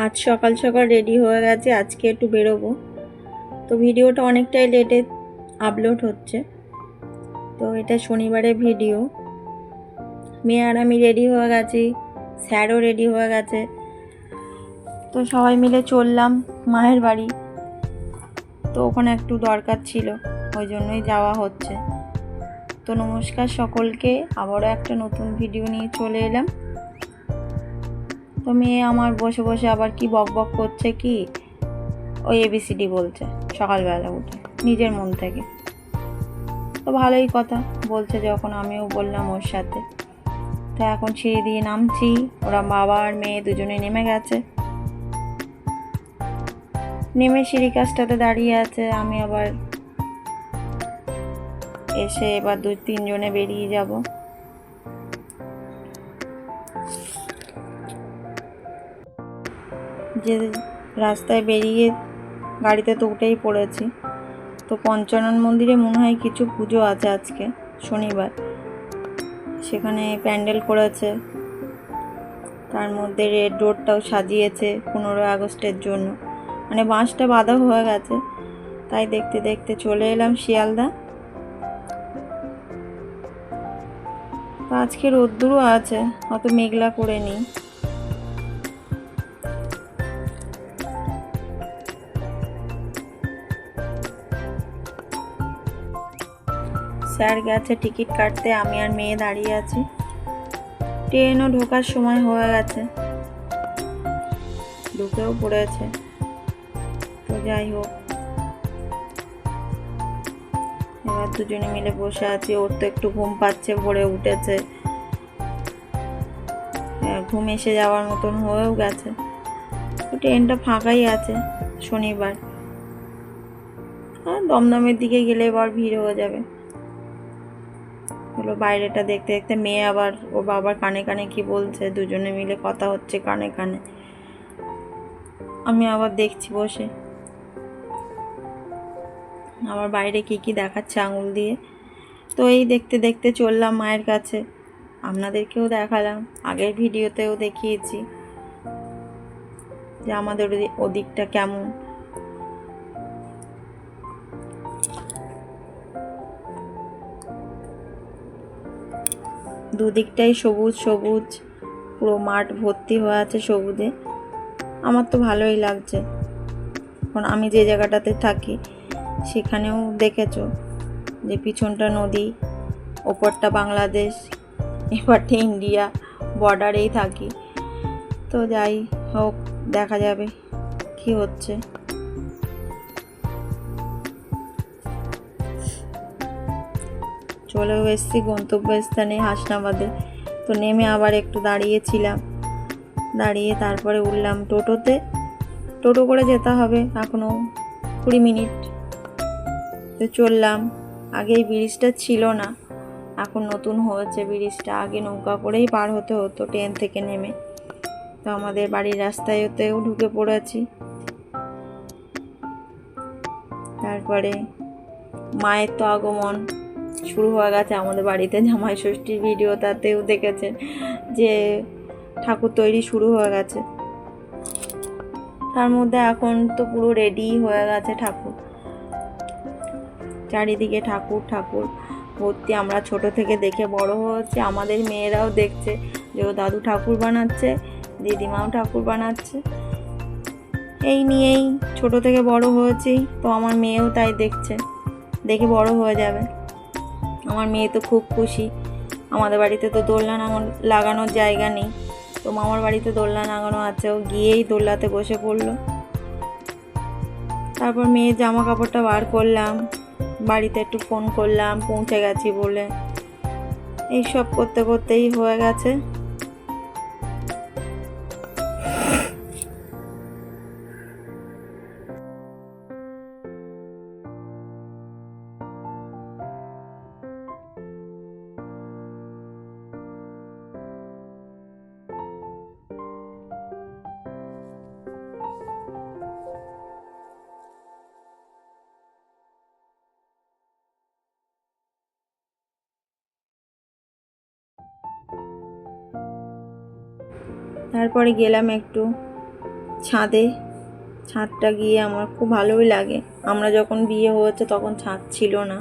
আজ সকাল সকাল রেডি হয়ে গেছে, আজকে একটু বেরোবো। তো ভিডিওটা অনেকটাই লেটে আপলোড হচ্ছে। তো এটা শনিবারের ভিডিও। মেয়ে আর আমি রেডি হয়ে গেছি, স্যারও রেডি হয়ে গেছে। তো সবাই মিলে চললাম মায়ের বাড়ি। তো ওখানে একটু দরকার ছিল, ওই জন্যই যাওয়া হচ্ছে। তো নমস্কার সকলকে, আবারও একটা নতুন ভিডিও নিয়ে চলে এলাম। তো মেয়ে আমার বসে বসে আবার কি বক বক করছে, কি ওই এবিসিডি বলছে সকালবেলা উঠে নিজের মন থেকে। তো ভালোই কথা বলছে, যখন আমিও বললাম ওর সাথে। তো এখন সিঁড়ি দিয়ে নামছি, ওরা বাবা আর মেয়ে দুজনে নেমে গেছে। নেমে সিঁড়ি কাছটাতে দাঁড়িয়ে আছে, আমি আবার এসে এবার 2-3 জনে বেরিয়ে যাব। যে রাস্তায় বেরিয়ে গাড়িতে তো উঠেই পড়েছি। তো পঞ্চানন মন্দিরে মনে হয় কিছু পুজো আছে আজকে শনিবার, সেখানে প্যান্ডেল করেছে। তার মধ্যে রেড রোডটাও সাজিয়েছে 15 আগস্টের জন্য, মানে বাঁশটা বাঁধা হয়ে গেছে। তাই দেখতে দেখতে চলে এলাম শিয়ালদা। তো আজকে রোদ্দুরও আছে, অত মেঘলা করে নেই। স্যার গেছে টিকিট কাটতে, আমি আর মেয়ে দাঁড়িয়ে আছি। ট্রেনও ঢোকার সময় হয়ে গেছে, ঢুকেও পড়েছে। তো যাই হোক, এবার দুজনে মিলে বসে আছি। ওর তো একটু ঘুম পাচ্ছে, ভোরে উঠেছে, ঘুম এসে যাওয়ার মতন হয়েও গেছে। তো ট্রেনটা ফাঁকাই আছে শনিবার। দমদমের দিকে গেলে এবার ভিড় হয়ে যাবে। হলো বাইরেটা দেখতে দেখতে মেয়ে আবার ওর বাবার কানে কানে কি বলছে, দুজনে মিলে কথা হচ্ছে কানে কানে। আমি আবার দেখছি বসে, আবার বাইরে কি কি দেখাচ্ছে আঙুল দিয়ে। তো এই দেখতে দেখতে চললাম মায়ের কাছে। আপনাদেরকেও দেখালাম, আগের ভিডিওতেও দেখিয়েছি যে আমাদের ওদিকটা কেমন। দুদিকটাই সবুজ সবুজ, পুরো মাঠ ভর্তি হয়ে আছে সবুজে। আমার তো ভালোই লাগছে। এখন আমি যে জায়গাটাতে থাকি সেখানেও দেখেছো যে পিছনটা নদী, ওপরটা বাংলাদেশ, এপারটা ইন্ডিয়া, বর্ডারেই থাকি। তো যাই হোক, দেখা যাবে কি হচ্ছে। চলেও এসেছি গন্তব্যস্থানে হাসনাবাদে। তো নেমে আবার একটু দাঁড়িয়েছিলাম, দাঁড়িয়ে তারপরে উঠলাম টোটোতে। টোটো করে যেতে হবে এখনও 20 মিনিট। তো চললাম। আগে এই ব্রিজটা ছিল না, এখন নতুন হয়েছে ব্রিজটা। আগে নৌকা করেই পার হতে হতো ট্রেন থেকে নেমে। তো আমাদের বাড়ির রাস্তায়তেও ঢুকে পড়েছি। তারপরে মায়ের তো আগমন শুরু হয়ে গেছে আমাদের বাড়িতে। জামাই ষষ্ঠীর ভিডিওটাতেও দেখেছেন যে ঠাকুর তৈরি শুরু হয়ে গেছে। তার মধ্যে এখন তো পুরো রেডি হয়ে গেছে ঠাকুর, চারিদিকে ঠাকুর ঠাকুর ভর্তি। আমরা ছোট থেকে দেখে বড় হয়েছি, আমাদের মেয়েরাও দেখছে যে ও দাদু ঠাকুর বানাচ্ছে, দিদিমাও ঠাকুর বানাচ্ছে। এই নিয়েই ছোট থেকে বড় হয়েছি। তো আমার মেয়েও তাই দেখছে, দেখে বড় হয়ে যাবে। আমার মেয়ে তো খুব খুশি। আমাদের বাড়িতে তো দোলনা লাগানোর জায়গা নেই, তো মামার বাড়িতে দোলনা লাগানো আছে। ও গিয়েই দোলনাতে বসে পড়লো। তারপর মেয়ের জামা কাপড়টা বার করলাম, বাড়িতে একটু ফোন করলাম পৌঁছে গেছি বলে। এইসব করতে করতেই হয়ে গেছে। তারপরে গেলাম একটু ছাদটা গিয়ে আমার খুব ভালোই লাগে। আমরা যখন বিয়ে হয়েছে তখন ছাদ ছিল না,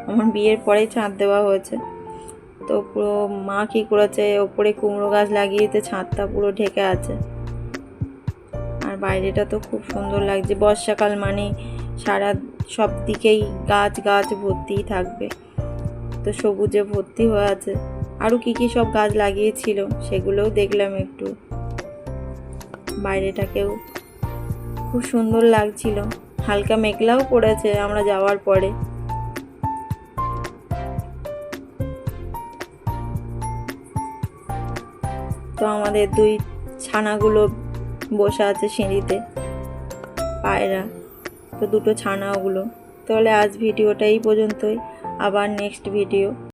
আমার বিয়ের পরেই ছাদ দেওয়া হয়েছে। তো পুরো মা কী করেছে, ওপরে কুমড়ো গাছ লাগিয়েতে ছাদটা পুরো ঢেকে আছে। আর বাইরেটা তো খুব সুন্দর লাগছে, বর্ষাকাল মানে সব দিকেই গাছ ভর্তিই থাকবে, তো সবুজে ভর্তি হয়ে আছে। আরও কী সব গাছ লাগিয়েছিল সেগুলোও দেখলাম একটু। বাইরেটাকেও খুব সুন্দর লাগছিল, হালকা মেঘলাও পড়েছে আমরা যাওয়ার পরে। তো আমাদের 2 ছানাগুলো বসে আছে সিঁড়িতে, পায়রা, তো 2টো ছানা ওগুলো। তাহলে আজ ভিডিওটা এই পর্যন্তই, আবার নেক্সট ভিডিও।